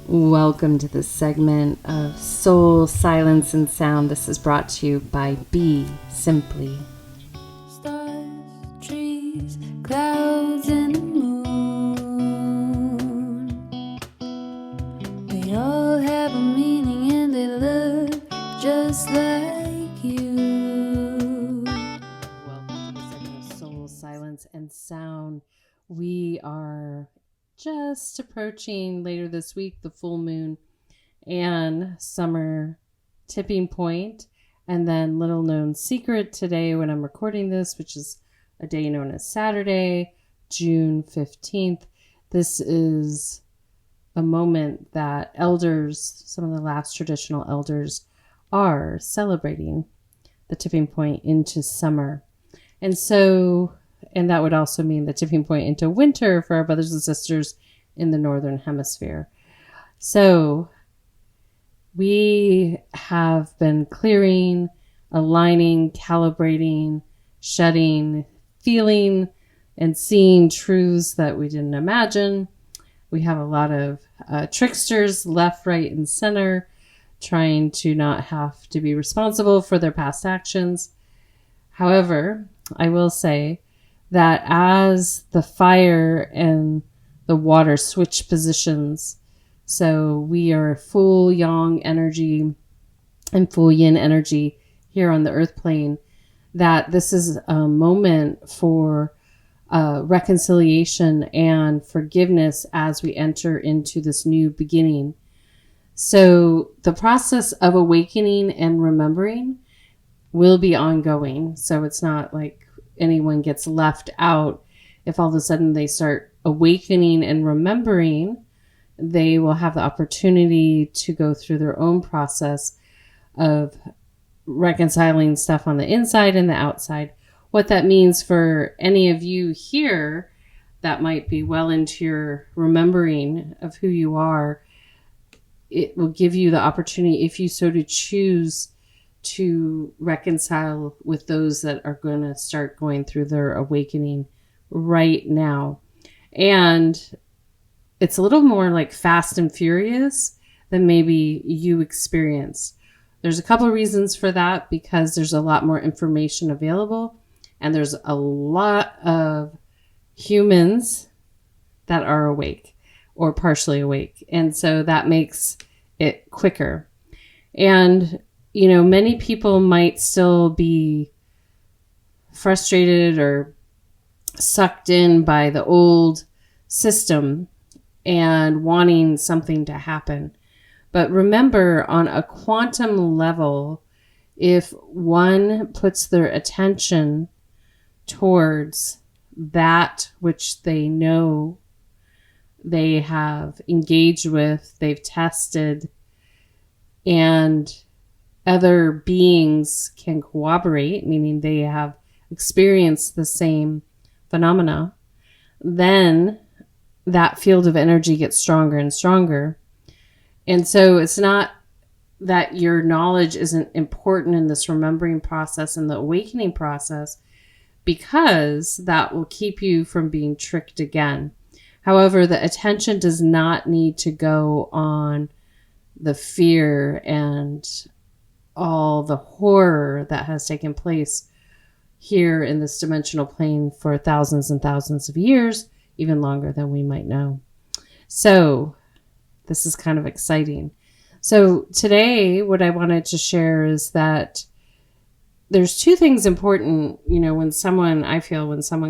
Welcome to this segment of Soul, Silence, and Sound. This is brought to you by BeSimply. Stars, trees, clouds, and the moon. They all have a meaning and they look just like you. Welcome to the segment of Soul, Silence, and Sound. We are just approaching later this week the full moon and summer tipping point, and then little known secret today when I'm recording this, which is a day known as Saturday, June 15th. This is a moment that elders, some of the last traditional elders, are celebrating the tipping point into summer. And that would also mean the tipping point into winter for our brothers and sisters in the Northern Hemisphere. So we have been clearing, aligning, calibrating, shedding, feeling, and seeing truths that we didn't imagine. We have a lot of tricksters left, right, and center trying to not have to be responsible for their past actions. However, I will say that as the fire and the water switch positions, so we are full yang energy and full yin energy here on the earth plane, that this is a moment for reconciliation and forgiveness as we enter into this new beginning. So the process of awakening and remembering will be ongoing. So it's not like anyone gets left out. If all of a sudden they start awakening and remembering, they will have the opportunity to go through their own process of reconciling stuff on the inside and the outside. What that means for any of you here that might be well into your remembering of who you are, it will give you the opportunity, if you so to choose, to reconcile with those that are going to start going through their awakening right now. And it's a little more like fast and furious than maybe you experienced. There's a couple of reasons for that, because there's a lot more information available and there's a lot of humans that are awake or partially awake. And so that makes it quicker. And you know, many people might still be frustrated or sucked in by the old system and wanting something to happen. But remember, on a quantum level, if one puts their attention towards that which they know they have engaged with, they've tested, and other beings can corroborate, meaning they have experienced the same phenomena, then that field of energy gets stronger and stronger. And so it's not that your knowledge isn't important in this remembering process and the awakening process, because that will keep you from being tricked again. However, the attention does not need to go on the fear and all the horror that has taken place here in this dimensional plane for thousands and thousands of years, even longer than we might know. So this is kind of exciting. So today, what I wanted to share is that there's two things important, you know, when someone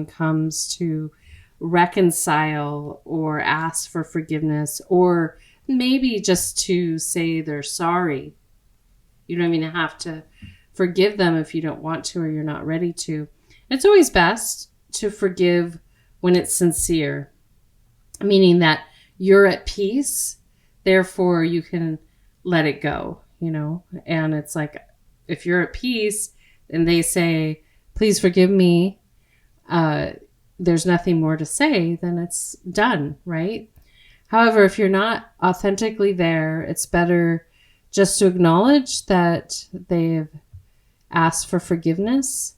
comes to reconcile or ask for forgiveness, or maybe just to say they're sorry. You don't even have to forgive them if you don't want to or you're not ready to. It's always best to forgive when it's sincere, meaning that you're at peace, therefore you can let it go, you know. And it's like, if you're at peace and they say, please forgive me, there's nothing more to say, then it's done, right? However, if you're not authentically there, it's better just to acknowledge that they've asked for forgiveness,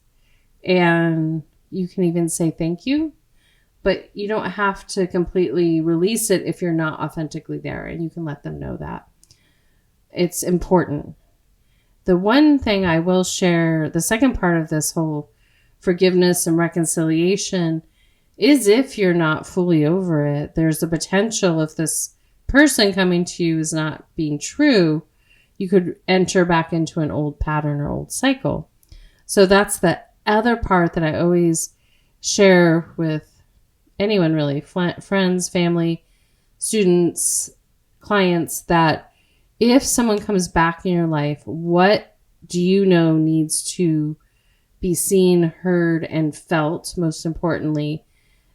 and you can even say thank you. but you don't have to completely release it if you're not authentically there, and you can let them know that. It's important. The one thing I will share, the second part of this whole forgiveness and reconciliation, is if you're not fully over it, there's the potential, if this person coming to you is not being true, you could enter back into an old pattern or old cycle. So that's the other part that I always share with anyone, really, friends, family, students, clients, that if someone comes back in your life, what do you know needs to be seen, heard, and felt, most importantly,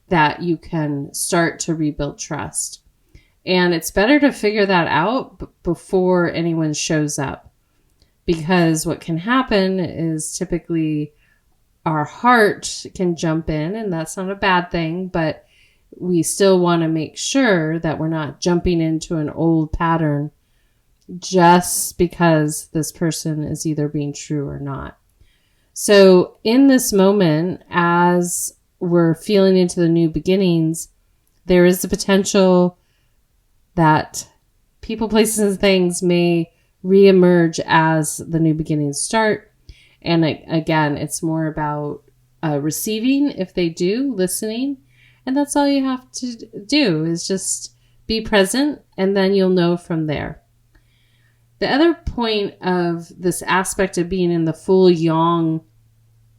that you can start to rebuild trust. And it's better to figure that out before anyone shows up, because what can happen is typically our heart can jump in, and that's not a bad thing, but we still want to make sure that we're not jumping into an old pattern just because this person is either being true or not. So in this moment, as we're feeling into the new beginnings, there is the potential that people, places, and things may reemerge as the new beginnings start. And again, it's more about receiving if they do, listening. And that's all you have to do, is just be present, and then you'll know from there. The other point of this aspect of being in the full yang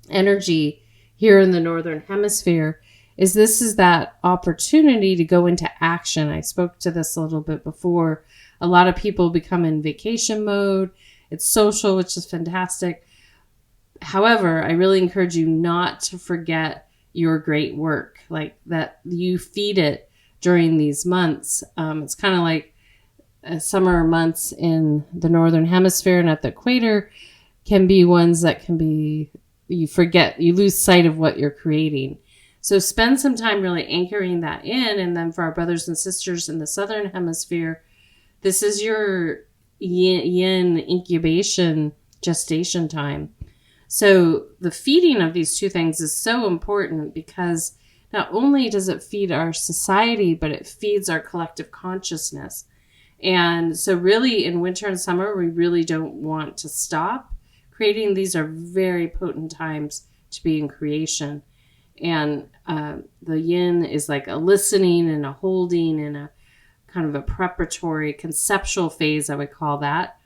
energy here in the Northern Hemisphere is this is that opportunity to go into action. I spoke to this a little bit before. A lot of people become in vacation mode. It's social, which is fantastic. However, I really encourage you not to forget your great work, like that you feed it during these months. It's kind of like summer months in the Northern Hemisphere and at the equator can be ones that can be, you lose sight of what you're creating. So spend some time really anchoring that in. And then for our brothers and sisters in the Southern Hemisphere, this is your yin incubation gestation time. So the feeding of these two things is so important, because not only does it feed our society, but it feeds our collective consciousness. And so really in winter and summer, we really don't want to stop creating. These are very potent times to be in creation. And the yin is like a listening and a holding and a kind of a preparatory conceptual phase, I would call that.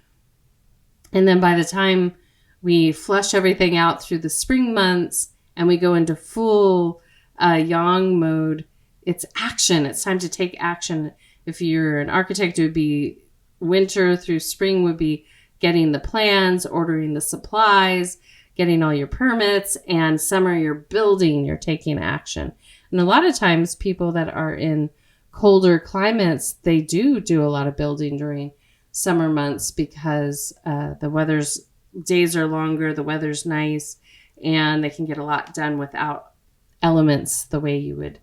And then by the time we flush everything out through the spring months and we go into full yang mode, it's action. It's time to take action. If you're an architect, it would be winter through spring would be getting the plans, ordering the supplies, getting all your permits, and summer you're building, you're taking action. And a lot of times people that are in colder climates, they do a lot of building during summer months, because the days are longer, the weather's nice, and they can get a lot done without elements the way you would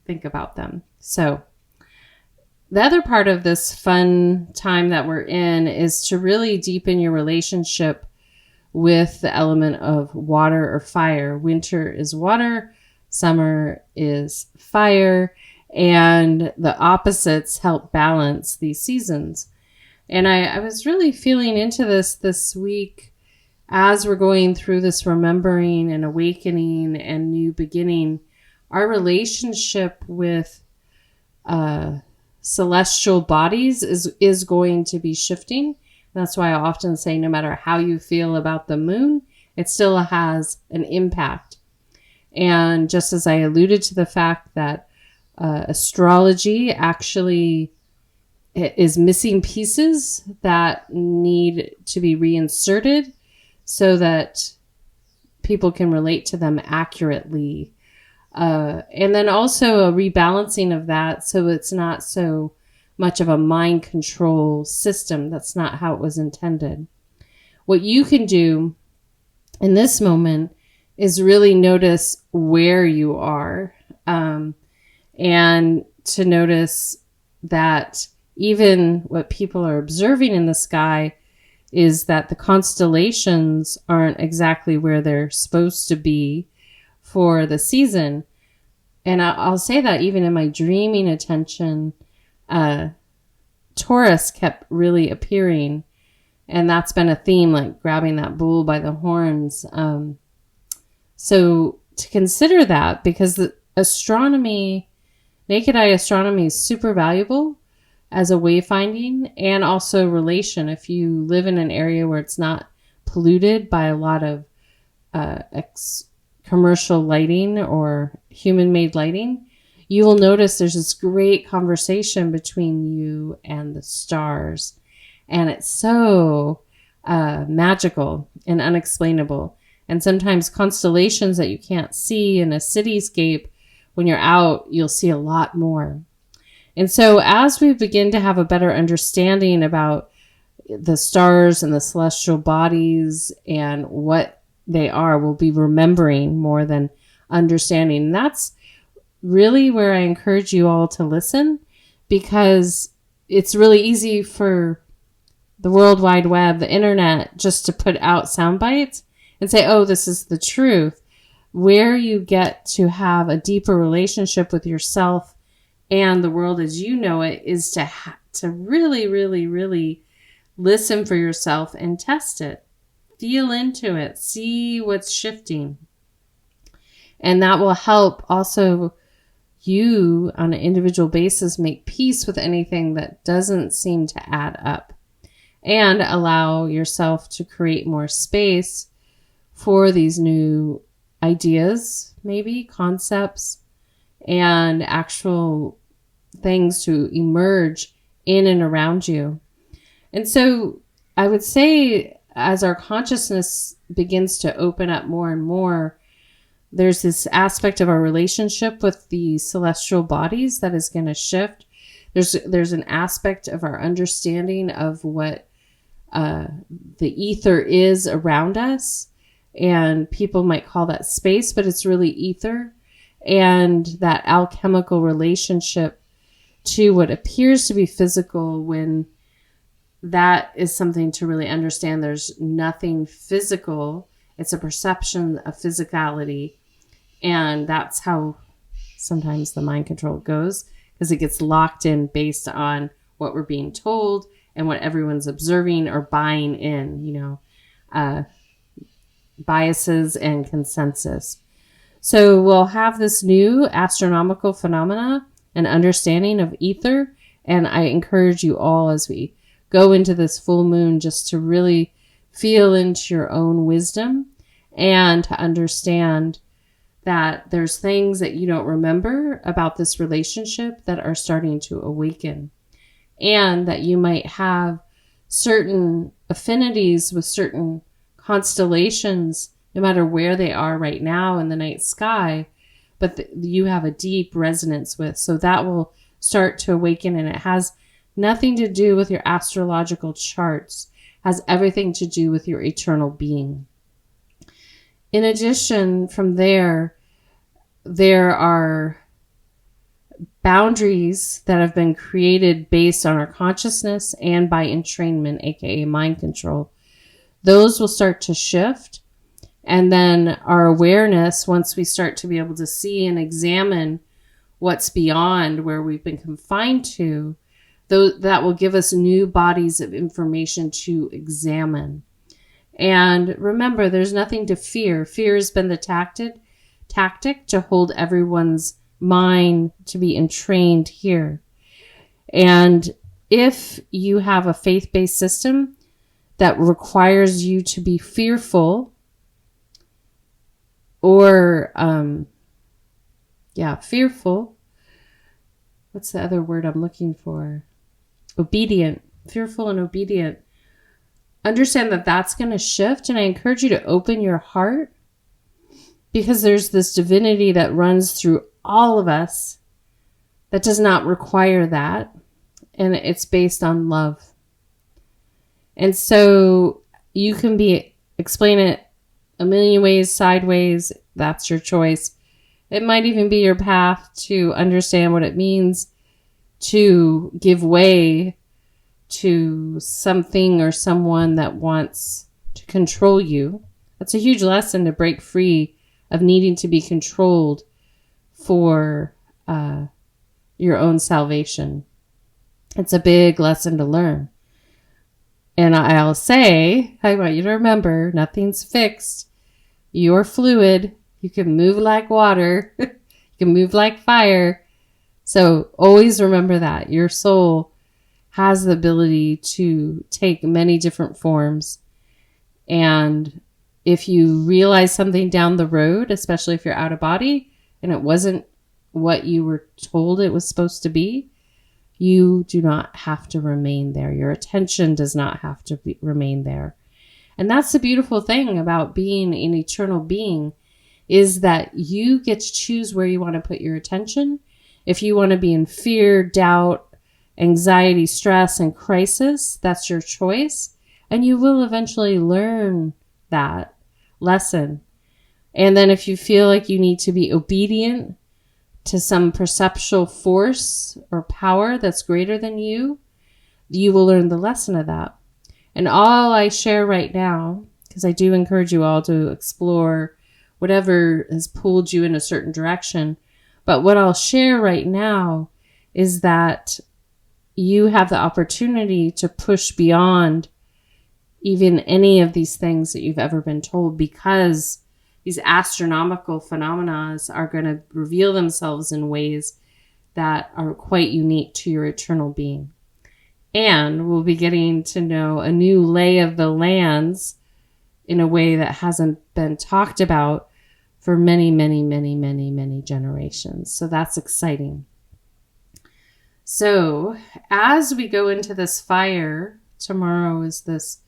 think about them. So the other part of this fun time that we're in is to really deepen your relationship with the element of water or fire. Winter is water, summer is fire, and the opposites help balance these seasons. And I was really feeling into this week as we're going through this remembering and awakening and new beginning. Our relationship with celestial bodies is going to be shifting. That's why I often say no matter how you feel about the moon, it still has an impact. And just as I alluded to the fact that astrology actually is missing pieces that need to be reinserted so that people can relate to them accurately. And then also a rebalancing of that so it's not so much of a mind control system. That's not how it was intended. What you can do in this moment is really notice where you are, and to notice that even what people are observing in the sky is that the constellations aren't exactly where they're supposed to be for the season. And I'll say that even in my dreaming attention, Taurus kept really appearing. And that's been a theme, like grabbing that bull by the horns. So to consider that, because the astronomy, naked eye astronomy is super valuable as a wayfinding and also relation. If you live in an area where it's not polluted by a lot of commercial lighting or human-made lighting, you will notice there's this great conversation between you and the stars. And it's so magical and unexplainable. And sometimes constellations that you can't see in a cityscape, when you're out, you'll see a lot more. And so as we begin to have a better understanding about the stars and the celestial bodies and what they are, we'll be remembering more than understanding. And that's really where I encourage you all to listen, because it's really easy for the World Wide Web, the internet, just to put out sound bites and say, oh, this is the truth. Where you get to have a deeper relationship with yourself and the world as you know it is to really, really, really listen for yourself and test it. Feel into it. See what's shifting. And that will help also you on an individual basis make peace with anything that doesn't seem to add up, and allow yourself to create more space for these new ideas, maybe concepts, and actual things to emerge in and around you. And so I would say as our consciousness begins to open up more and more, there's this aspect of our relationship with the celestial bodies that is going to shift. There's an aspect of our understanding of what the ether is around us, and people might call that space, but it's really ether, and that alchemical relationship to what appears to be physical, when that is something to really understand. There's nothing physical. It's a perception of physicality. And that's how sometimes the mind control goes, because it gets locked in based on what we're being told and what everyone's observing or buying in, biases and consensus. So we'll have this new astronomical phenomena and understanding of ether. And I encourage you all, as we go into this full moon, just to really feel into your own wisdom and to understand that there's things that you don't remember about this relationship that are starting to awaken, and that you might have certain affinities with certain constellations, no matter where they are right now in the night sky, but you have a deep resonance with. So that will start to awaken, and it has nothing to do with your astrological charts, it has everything to do with your eternal being. In addition, from there are boundaries that have been created based on our consciousness and by entrainment, aka mind control. Those will start to shift. And then our awareness, once we start to be able to see and examine what's beyond where we've been confined to, that will give us new bodies of information to examine. And remember, there's nothing to fear. Fear has been the tactic to hold everyone's mind to be entrained here. And if you have a faith-based system that requires you to be fearful, or fearful, what's the other word I'm looking for? Obedient, fearful and obedient. Understand that that's going to shift, and I encourage you to open your heart, because there's this divinity that runs through all of us that does not require that, and it's based on love. And so you can explain it a million ways, sideways. That's your choice. It might even be your path to understand what it means to give way to something or someone that wants to control you. That's a huge lesson, to break free of needing to be controlled for your own salvation. It's a big lesson to learn. And I'll say, I want you to remember, nothing's fixed. You're fluid. You can move like water. You can move like fire. So always remember that. Your soul has the ability to take many different forms. And if you realize something down the road, especially if you're out of body and it wasn't what you were told it was supposed to be, you do not have to remain there. Your attention does not have to remain there. And that's the beautiful thing about being an eternal being, is that you get to choose where you want to put your attention. If you want to be in fear, doubt, anxiety, stress, and crisis, that's your choice. And you will eventually learn that lesson. And then if you feel like you need to be obedient to some perceptual force or power that's greater than you, you will learn the lesson of that. And all I share right now, because I do encourage you all to explore whatever has pulled you in a certain direction, but what I'll share right now is that you have the opportunity to push beyond even any of these things that you've ever been told, because these astronomical phenomena are going to reveal themselves in ways that are quite unique to your eternal being. And we'll be getting to know a new lay of the lands in a way that hasn't been talked about for many, many, many, many, many generations. So that's exciting. So as we go into this fire, tomorrow is this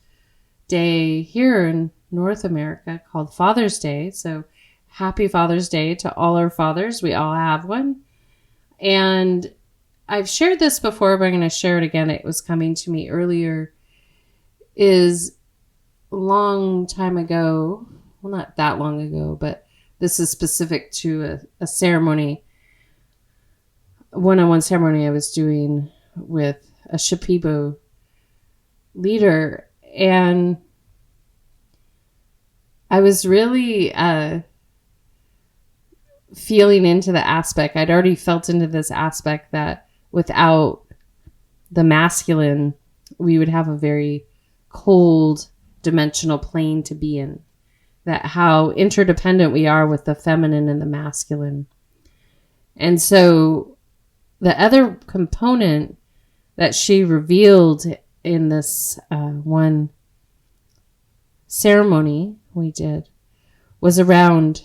day here in North America called Father's Day. So happy Father's Day to all our fathers. We all have one. And I've shared this before, but I'm going to share it again. It was coming to me earlier. Is a long time ago, well, not that long ago, but this is specific to a ceremony, one-on-one ceremony I was doing with a Shipibo leader. And I was really feeling into the aspect. I'd already felt into this aspect that without the masculine, we would have a very cold dimensional plane to be in. That how interdependent we are with the feminine and the masculine. And so the other component that she revealed in this one ceremony we did was around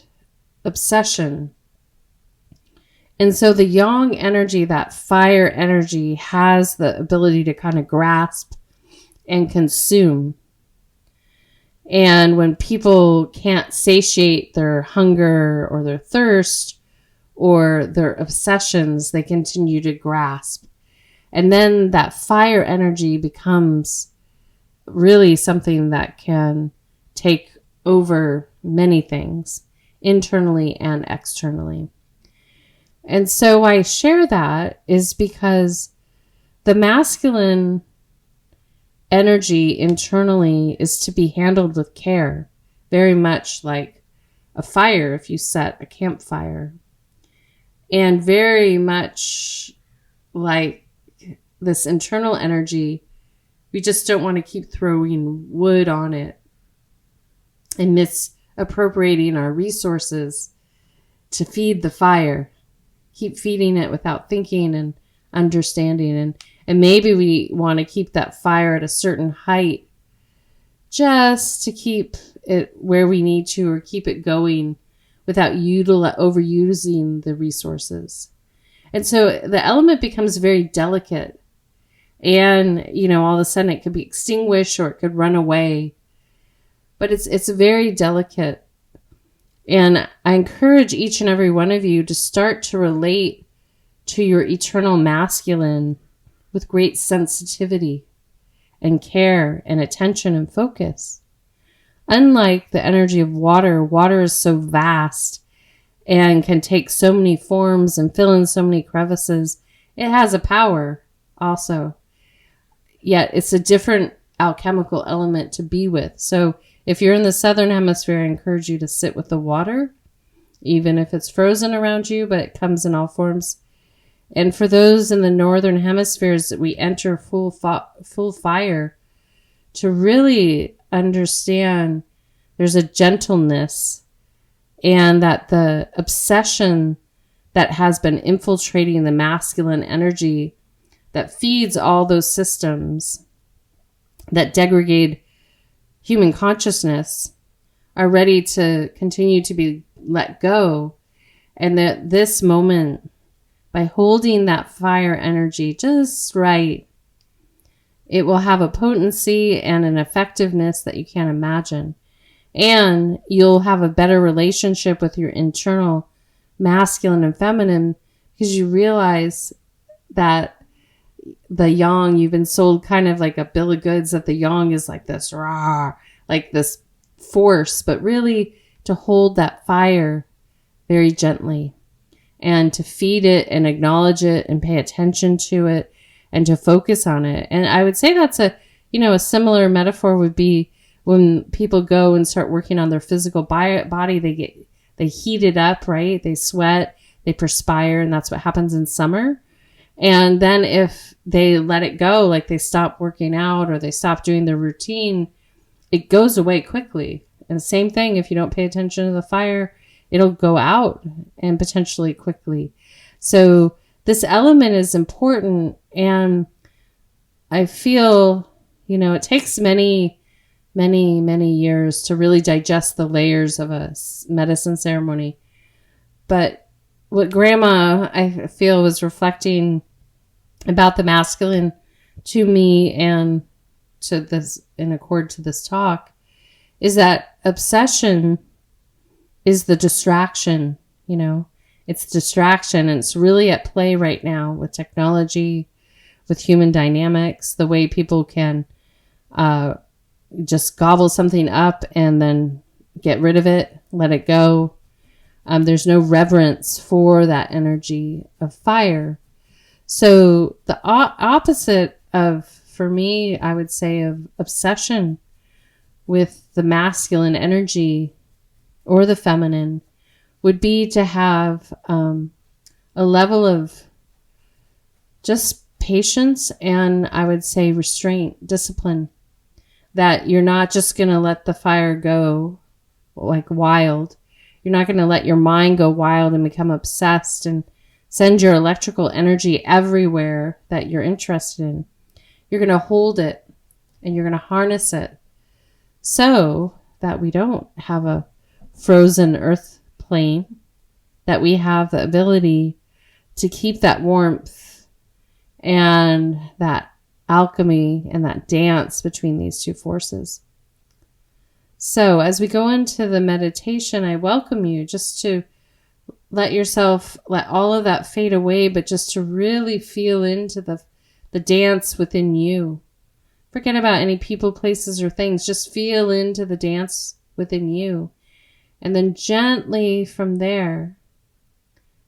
obsession. And so the yang energy, that fire energy, has the ability to kind of grasp and consume. And when people can't satiate their hunger or their thirst or their obsessions, they continue to grasp. And then that fire energy becomes really something that can take over many things, internally and externally. And so I share that is because the masculine energy internally is to be handled with care, very much like a fire if you set a campfire, and very much like this internal energy, we just don't want to keep throwing wood on it and misappropriating our resources to feed the fire. Keep feeding it without thinking and understanding. And maybe we want to keep that fire at a certain height just to keep it where we need to, or keep it going without overusing the resources. And so the element becomes very delicate. And, all of a sudden it could be extinguished or it could run away. But it's very delicate. And I encourage each and every one of you to start to relate to your eternal masculine with great sensitivity and care and attention and focus. Unlike the energy of water, water is so vast and can take so many forms and fill in so many crevices. It has a power also. Yet it's a different alchemical element to be with. So if you're in the southern hemisphere, I encourage you to sit with the water even if it's frozen around you, but it comes in all forms. And for those in the northern hemispheres, we enter full fire to really understand there's a gentleness, and that the obsession that has been infiltrating the masculine energy that feeds all those systems that degrade human consciousness are ready to continue to be let go. And that this moment, by holding that fire energy just right, it will have a potency and an effectiveness that you can't imagine. And you'll have a better relationship with your internal masculine and feminine, because you realize that the yang, you've been sold kind of like a bill of goods that the yang is like this raw, like this force, but really to hold that fire very gently and to feed it and acknowledge it and pay attention to it and to focus on it. And I would say that's a similar metaphor would be when people go and start working on their physical body, they heat it up, right? They sweat, they perspire, and that's what happens in summer. And then if they let it go, like they stop working out or they stop doing their routine, it goes away quickly. And the same thing, if you don't pay attention to the fire, it'll go out and potentially quickly. So this element is important. And I feel, it takes many, many, many years to really digest the layers of a medicine ceremony. But what Grandma, I feel, was reflecting about the masculine to me and to this, in accord to this talk, is that obsession is the distraction. It's distraction, and it's really at play right now with technology, with human dynamics, the way people can just gobble something up and then get rid of it, let it go. There's no reverence for that energy of fire. So the opposite of, for me, I would say, of obsession with the masculine energy or the feminine would be to have a level of just patience and, I would say, restraint, discipline, that you're not just going to let the fire go like wild. You're not going to let your mind go wild and become obsessed and send your electrical energy everywhere that you're interested in. You're going to hold it and you're going to harness it so that we don't have a frozen earth plane, that we have the ability to keep that warmth and that alchemy and that dance between these two forces. So as we go into the meditation, I welcome you just to let all of that fade away, but just to really feel into the dance within you. Forget about any people, places, or things. Just feel into the dance within you. And then gently from there,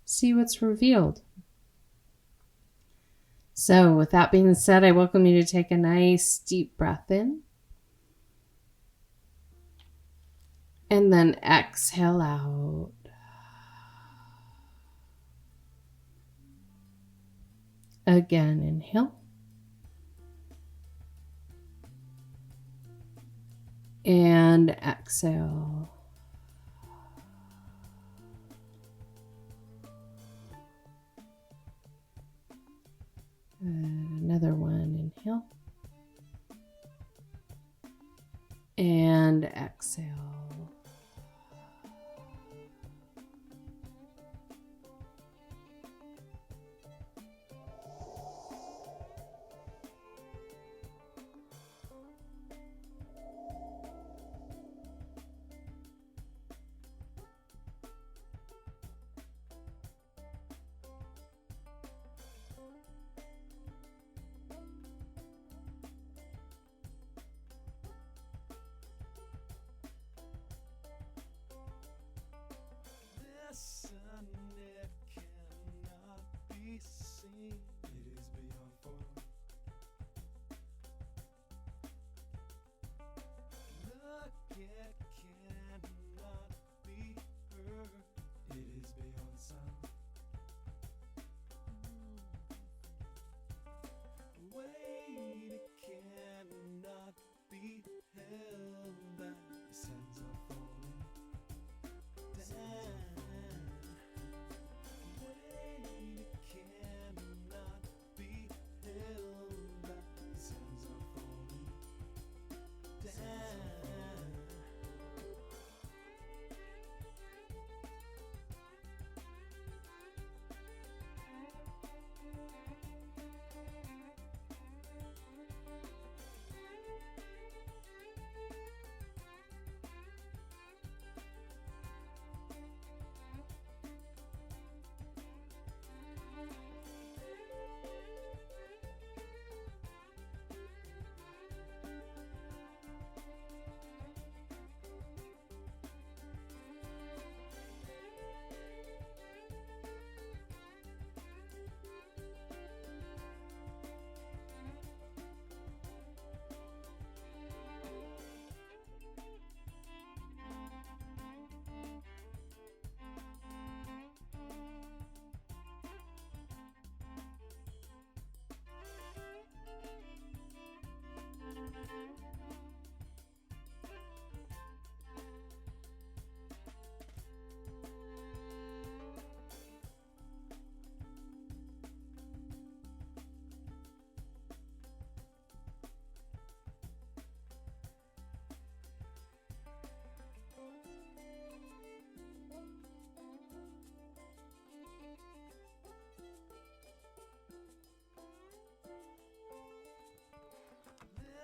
see what's revealed. So with that being said, I welcome you to take a nice deep breath in. And then exhale out. Again, inhale. And exhale. Another one, inhale. And exhale.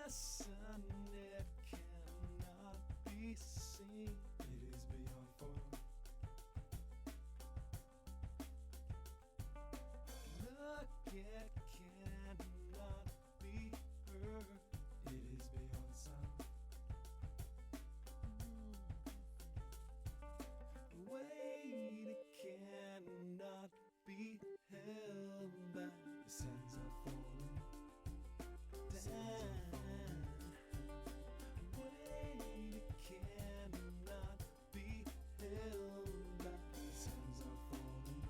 Listen, it cannot be seen. It is beyond form. Look, it cannot be heard. It is beyond sound. Wait, it cannot be held back. The sands are falling down. Wait, it cannot be held back. The sands are falling down.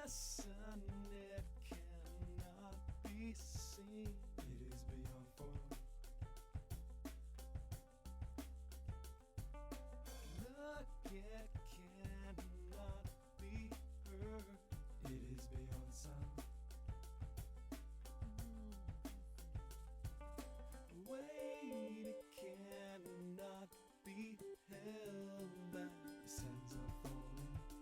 Listen, it cannot be seen. It is beyond form. Look, it cannot be heard. It is beyond sound. Wait, it cannot be held back. The sands are falling down.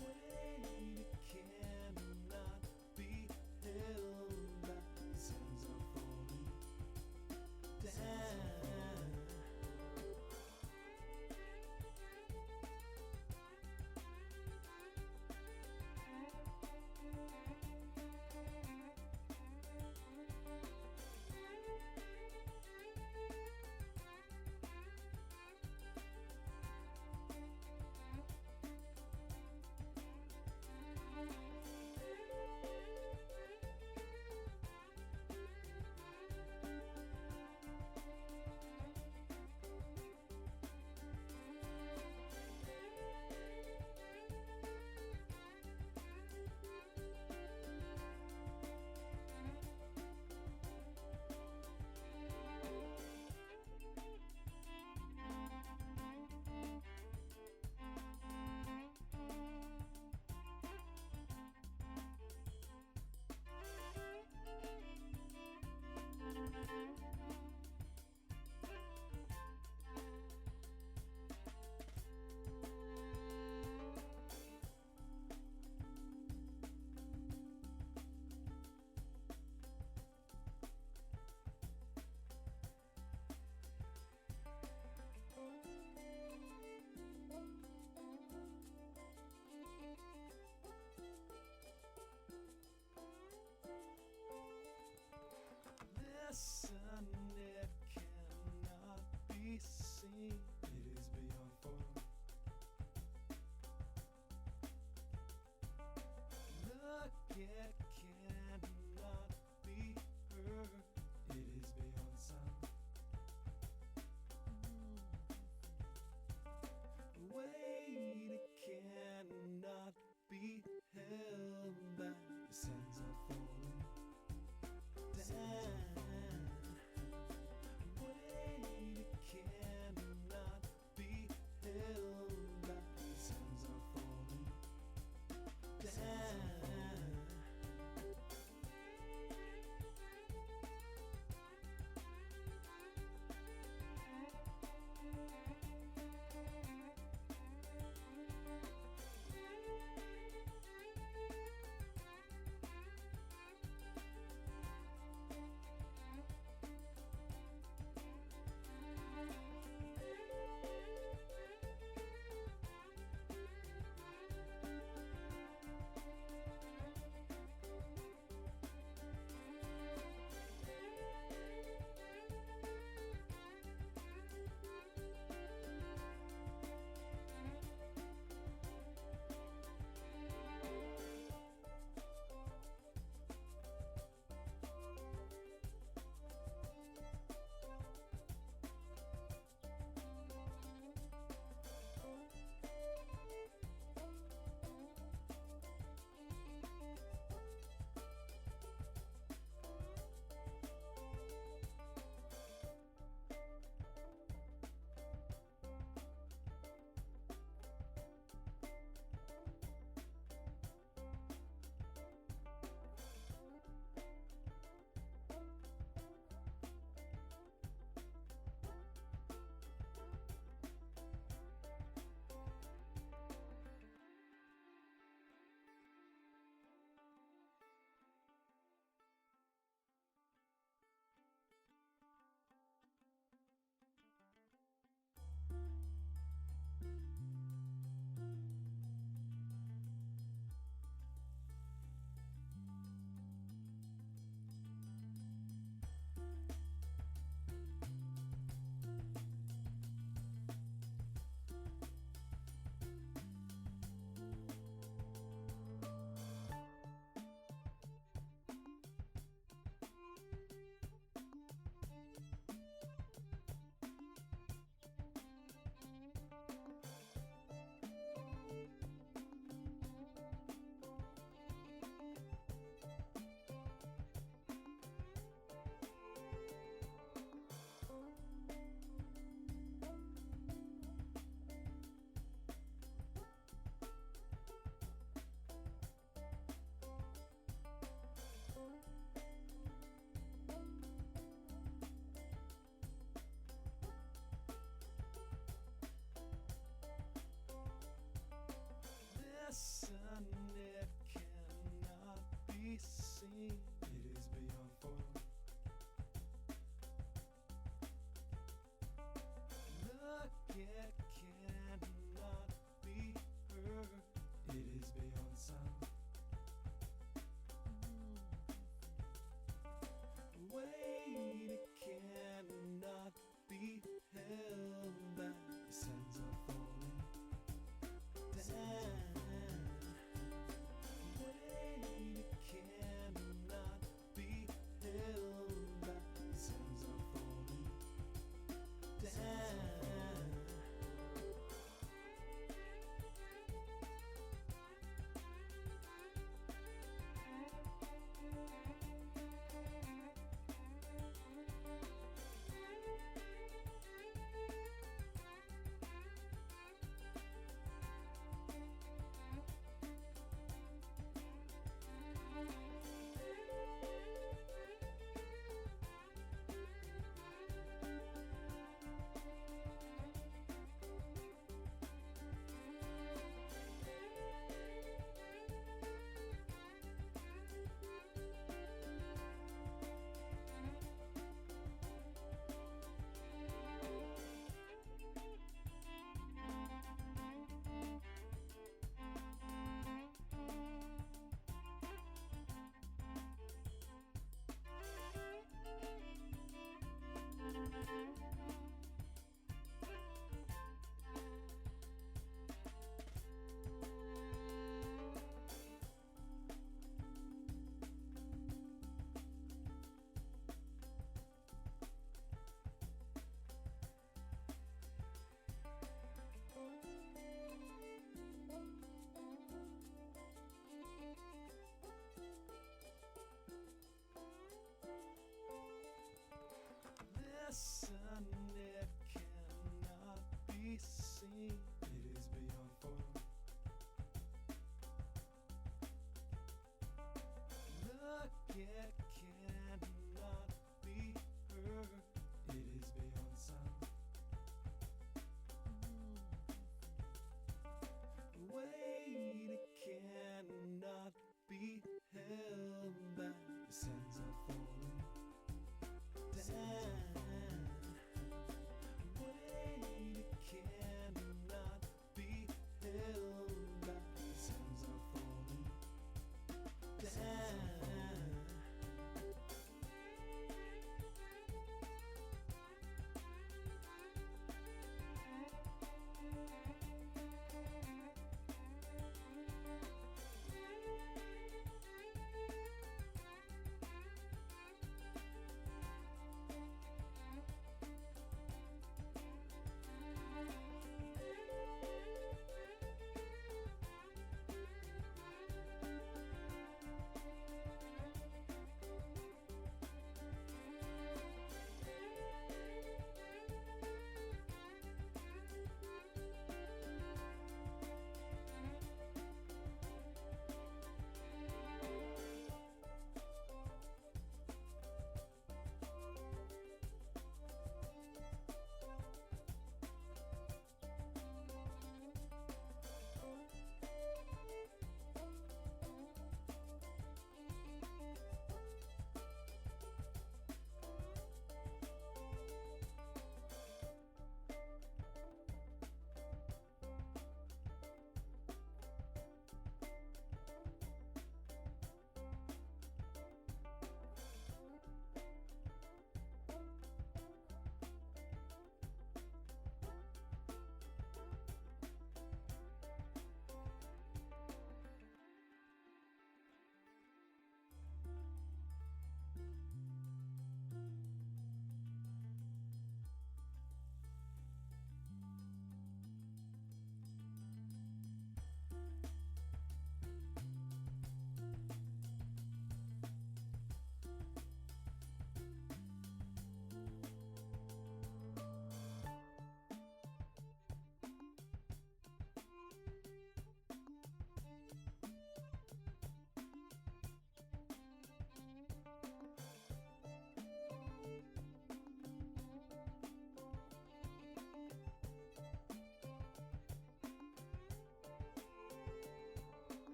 Wait, it cannot be held back. The sands are falling down. it is beyond form. Look, it cannot be heard, it is beyond sound. Wait, it cannot be held back. The sands are falling down. Wait, it cannot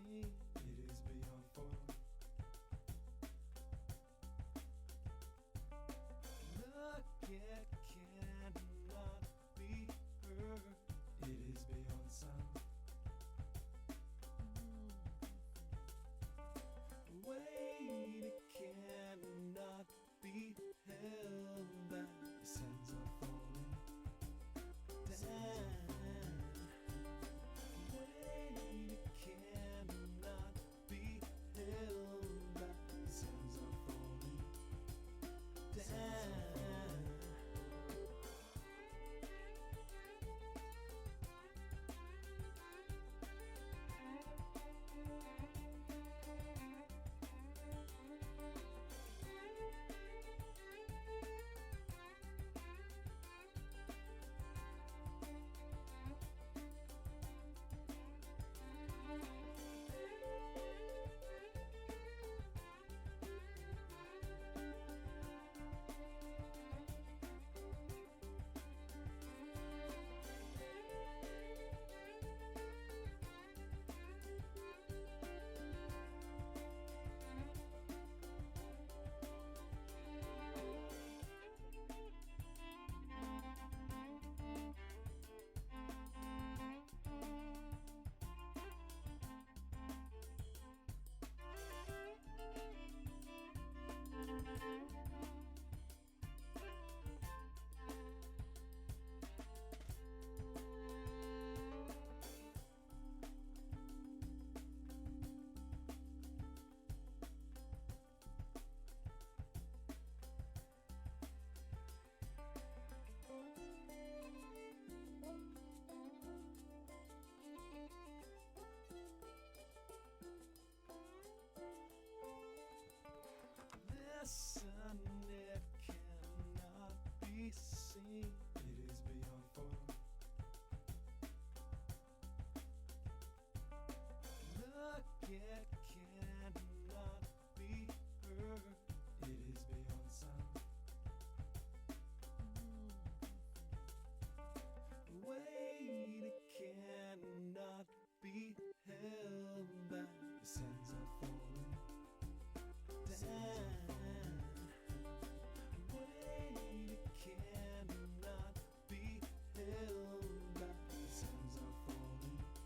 seen, it is beyond form. Look, it cannot be heard, it is beyond sound. Wait, it cannot be held back. The sands are falling down. Wait, it cannot be held back. The sands are falling down. Listen, it cannot be seen, it is beyond form. Look, it cannot be heard, it is beyond sound. Wait, it cannot be held back. The sands are falling down. Wait, it cannot be held back. The sands are falling down.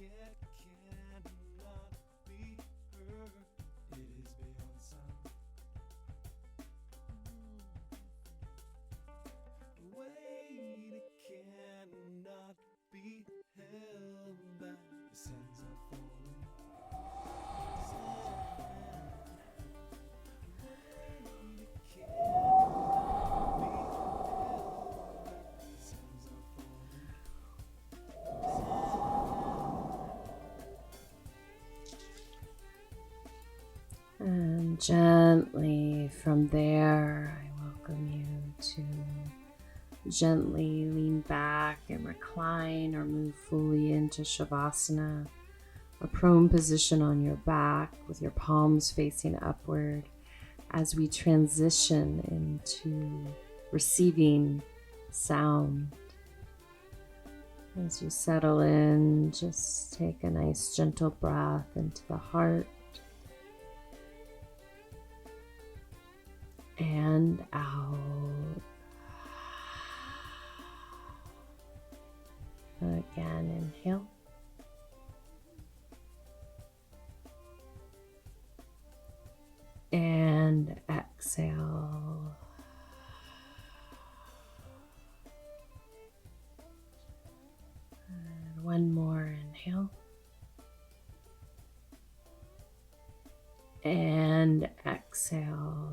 yet cannot be heard. It is beyond sound. Wait, it cannot be held back. The sands are falling. Wait, it cannot be held back. The sands are falling. And gently from there, I welcome you to gently lean back and recline or move fully into Shavasana, a prone position on your back with your palms facing upward as we transition into receiving sound. As you settle in, just take a nice gentle breath into the heart and out. Again, inhale. And exhale. And one more inhale. And exhale.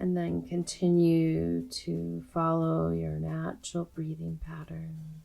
And then continue to follow your natural breathing pattern.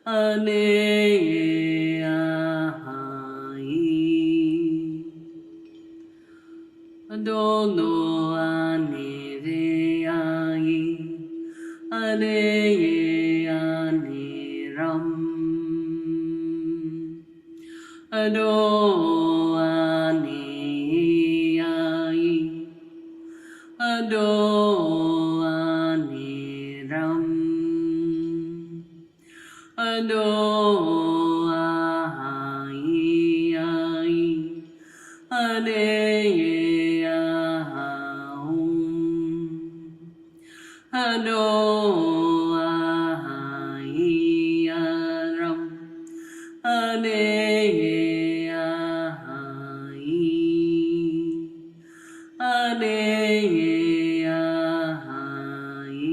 ane ahai adono ane ve ai ane ane ram ado ane ai ado ane ram ado ai ai ane ahum ado ai ram ane ahai ane ahai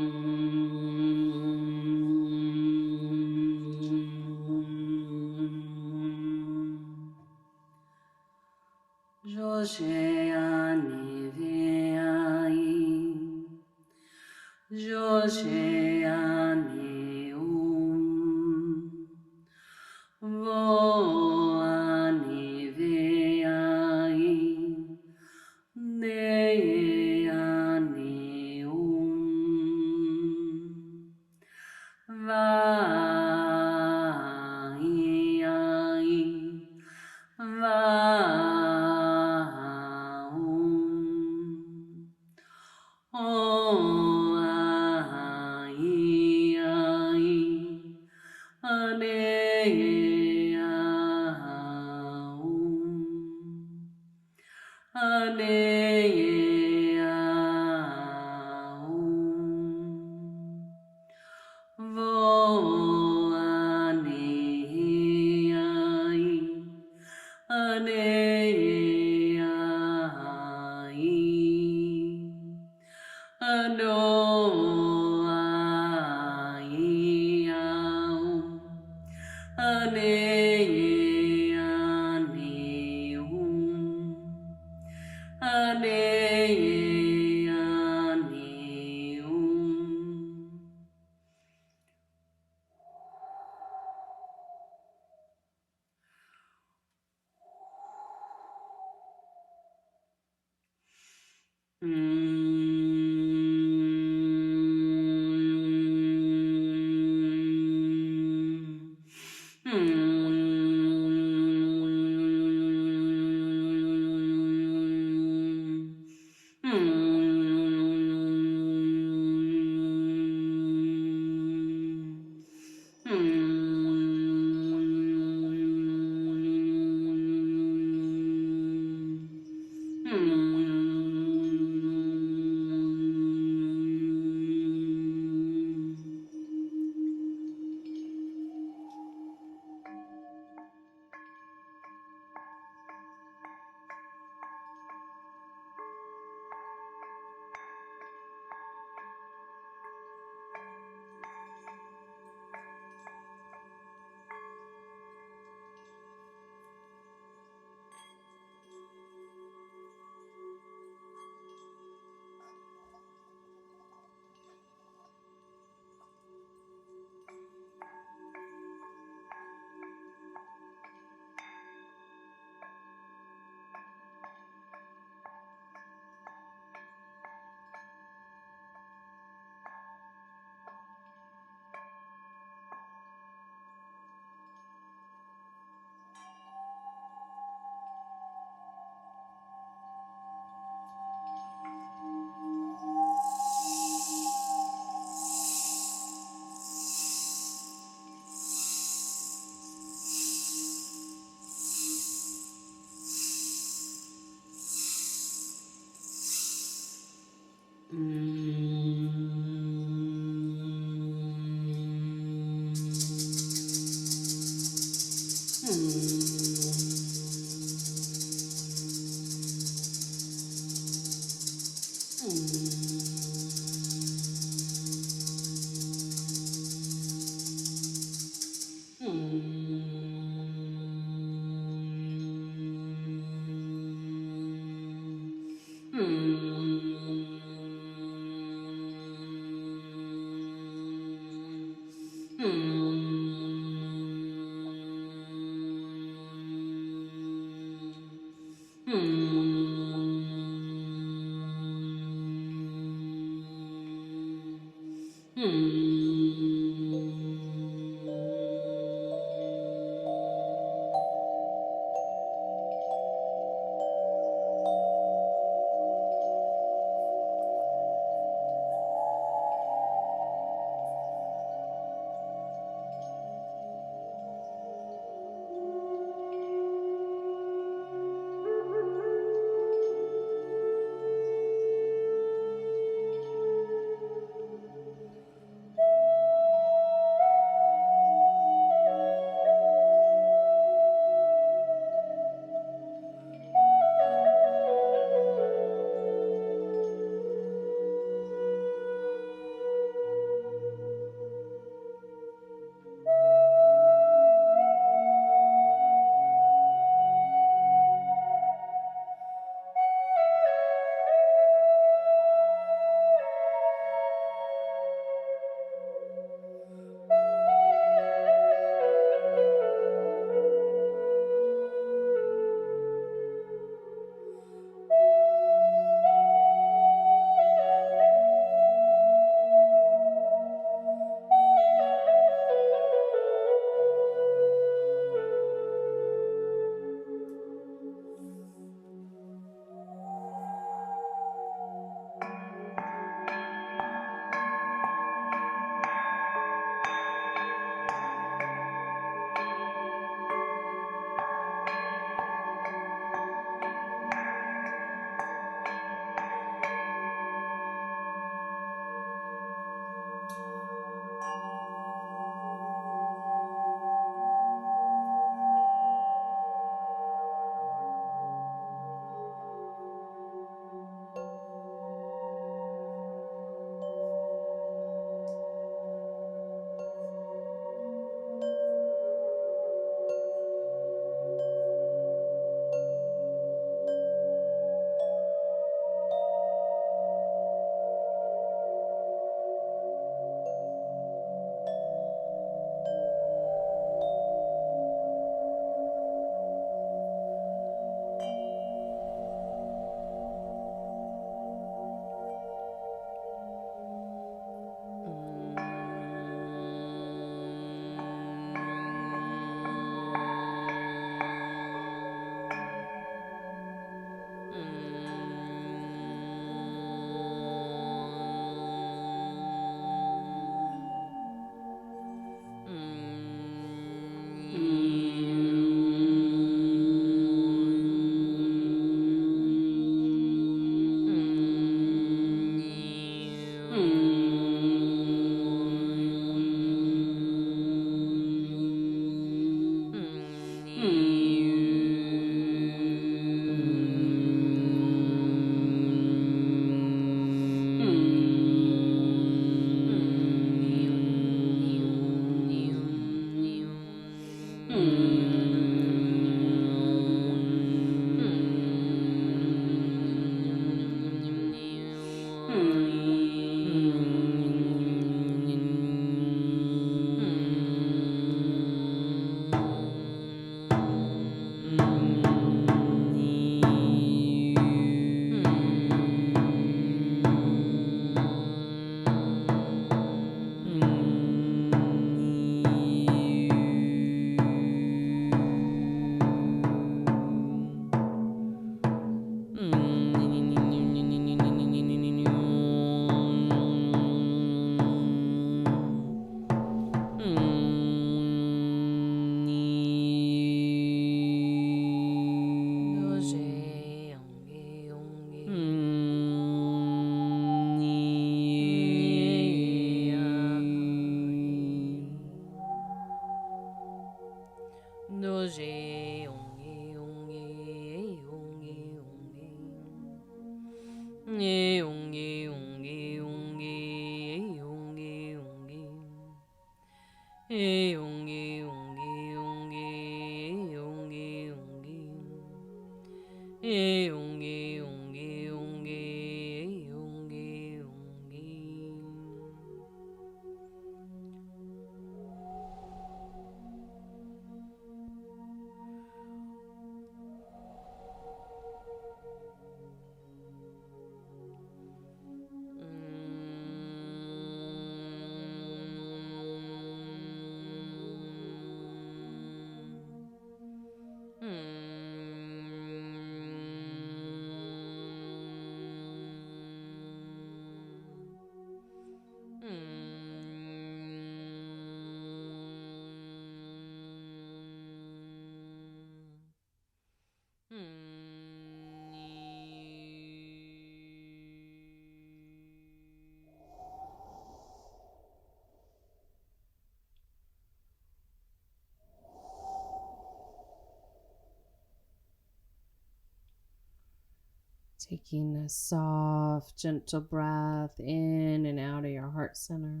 Taking a soft, gentle breath in and out of your heart center.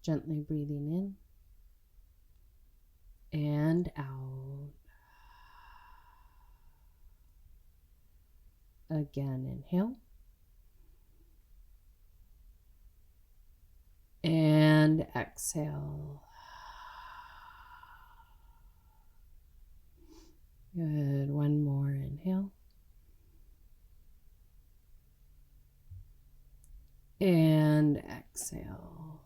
Gently breathing in and out. Again, inhale. And exhale. Good. One more inhale. And exhale.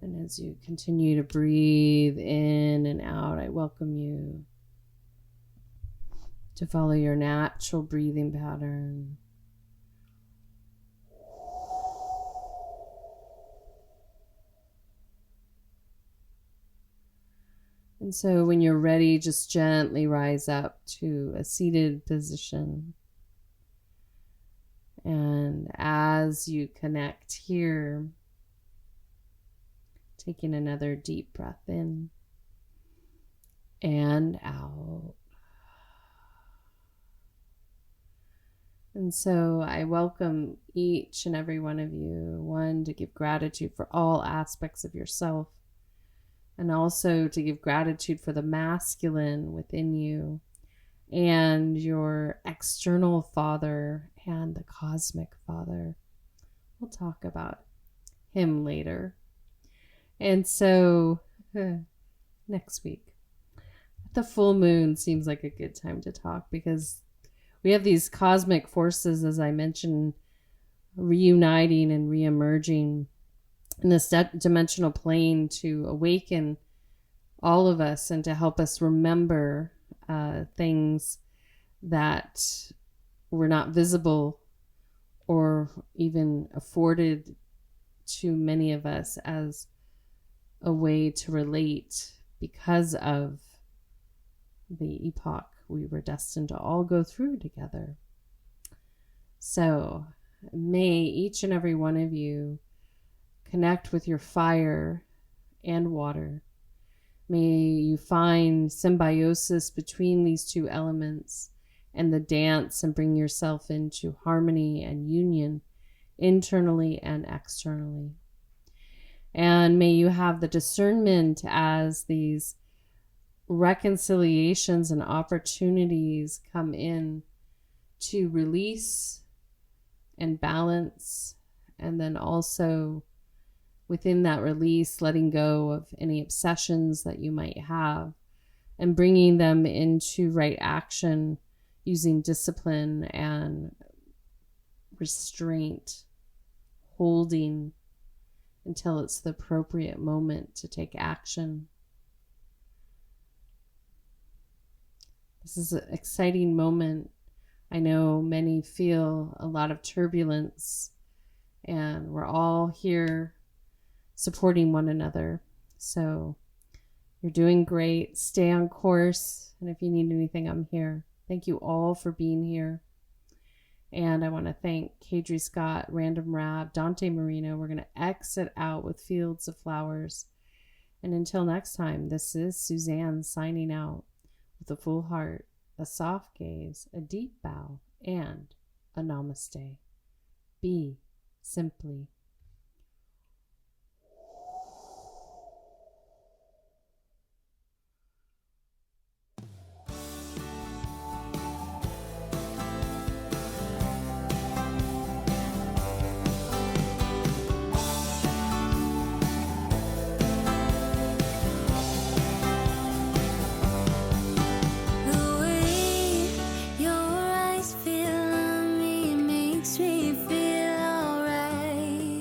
And as you continue to breathe in and out, I welcome you to follow your natural breathing pattern. And so when you're ready, just gently rise up to a seated position. And as you connect here, taking another deep breath in and out. And so I welcome each and every one of you, one, to give gratitude for all aspects of yourself, and also to give gratitude for the masculine within you and your external father and the cosmic father. We'll talk about him later. And so next week, the full moon seems like a good time to talk, because we have these cosmic forces, as I mentioned, reuniting and reemerging in this dimensional plane to awaken all of us and to help us remember things that were not visible or even afforded to many of us as a way to relate because of the epoch we were destined to all go through together. So may each and every one of you connect with your fire and water. May you find symbiosis between these two elements and the dance, and bring yourself into harmony and union internally and externally. And may you have the discernment as these reconciliations and opportunities come in to release and balance, and then also within that release, letting go of any obsessions that you might have and bringing them into right action using discipline and restraint, holding until it's the appropriate moment to take action. This is an exciting moment. I know many feel a lot of turbulence, and we're all here supporting one another. So you're doing great. Stay on course. And if you need anything, I'm here. Thank you all for being here. And I want to thank Kadri Scott, Random Rab, Dante Marino. We're going to exit out with Fields of Flowers. And until next time, this is Suzanne signing out with a full heart, a soft gaze, a deep bow, and a namaste. Be simply. The way your eyes feel on me makes me feel alright.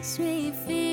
makes me feel